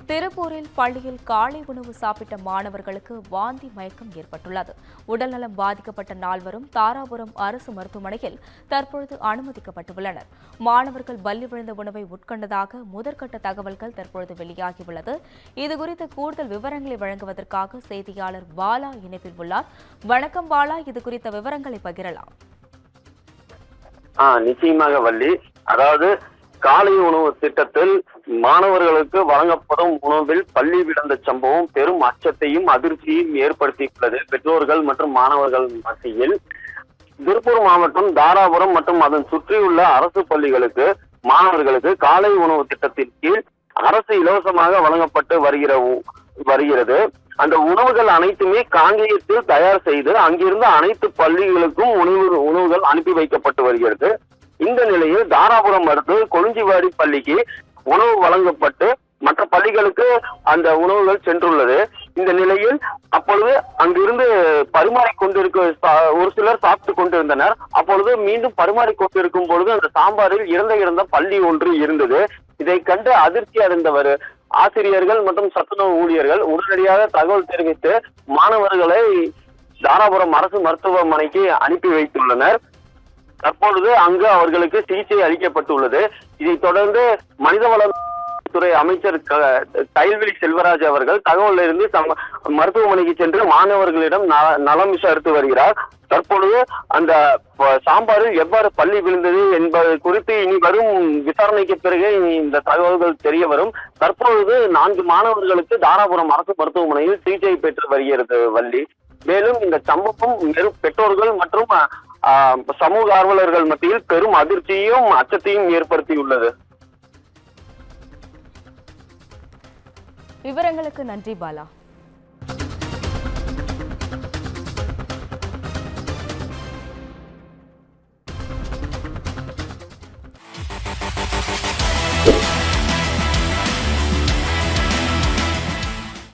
திருப்பூரில் பள்ளியில் காலை உணவு சாப்பிட்ட மாணவர்களுக்கு வாந்தி மயக்கம் ஏற்பட்டுள்ளது. உடல்நலம் பாதிக்கப்பட்ட நால்வரும் தாராபுரம் அரசு மருத்துவமனையில் தற்பொழுது அனுமதிக்கப்பட்டுள்ளனர். மாணவர்கள் பல்லி விழுந்த உணவை உட்கொண்டதாக முதற்கட்ட தகவல்கள் தற்பொழுது வெளியாகியுள்ளது. இதுகுறித்த கூடுதல் விவரங்களை வழங்குவதற்காக செய்தியாளர் பாலா இணைப்பில் உள்ளார். வணக்கம் பாலா, இதுகுறித்த விவரங்களை பகிரலாம். நிச்சயமாக வள்ளி, அதாவது காலை உணவு திட்டத்தில் மாணவர்களுக்கு வழங்கப்படும் உணவில் பள்ளி விழுந்த சம்பவம் பெரும் அச்சத்தையும் அதிர்ச்சியையும் ஏற்படுத்தியுள்ளது பெற்றோர்கள் மற்றும் மாணவர்கள் மத்தியில். திருப்பூர் மாவட்டம் தாராபுரம் மற்றும் அதன் சுற்றியுள்ள அரசு பள்ளிகளுக்கு மாணவர்களுக்கு காலை உணவு திட்டத்தின் கீழ் அரசு இலவசமாக வழங்கப்பட்டு வருகிறது. அந்த உணவுகள் அனைத்துமே காங்கேயத்தில் தயார் செய்து அங்கிருந்து அனைத்து பள்ளிகளுக்கும் உணவுகள் அனுப்பி வைக்கப்பட்டு வருகிறது. இந்த நிலையில் தாராபுரம் அடுத்து கொளிஞ்சிவாடி பள்ளிக்கு உணவு வழங்கப்பட்டு மற்ற பள்ளிகளுக்கு அந்த உணவுகள் சென்றுள்ளது. இந்த நிலையில் அப்பொழுது அங்கிருந்து பரிமாறிக்கொண்டிருக்க ஒரு சிலர் சாப்பிட்டு கொண்டிருந்தனர். அப்பொழுது மீண்டும் பரிமாறிக்கொண்டிருக்கும் பொழுது அந்த சாம்பாரில் இறந்த பள்ளி ஒன்று இருந்தது. இதை கண்டு அதிர்ச்சி அடைந்தவர் ஆசிரியர்கள் மற்றும் சத்துணவு ஊழியர்கள் உடனடியாக தகவல் தெரிவித்து மாணவர்களை தாராபுரம் அரசு மருத்துவமனைக்கு அனுப்பி வைத்துள்ளனர். தற்பொழுது அங்கு அவர்களுக்கு சிகிச்சை அளிக்கப்பட்டுள்ளது. இதைத் தொடர்ந்து மனிதவளத்துறை அமைச்சர் கைல்வெளி செல்வராஜ் அவர்கள் தகவல் இருந்து மருத்துவமனைக்கு சென்று மாணவர்களிடம் நலம் விசாரித்து வருகிறார். தற்பொழுது அந்த சாம்பாரில் எவ்வாறு பள்ளி விழுந்தது என்பது குறித்து இனி வரும் விசாரணைக்கு பிறகு இந்த தகவல்கள் தெரிய வரும். தற்பொழுது 4 மாணவர்களுக்கு தாராபுரம் அரசு மருத்துவமனையில் சிகிச்சை பெற்று வருகிறது வள்ளி. மேலும் இந்த சம்பவம் பெற்றோர்கள் மற்றும் சமூக ஆர்வலர்கள் மத்தியில் பெரும் அதிர்ச்சியையும் அச்சத்தையும் ஏற்படுத்தியுள்ளது. விவரங்களுக்கு நன்றி பாலா.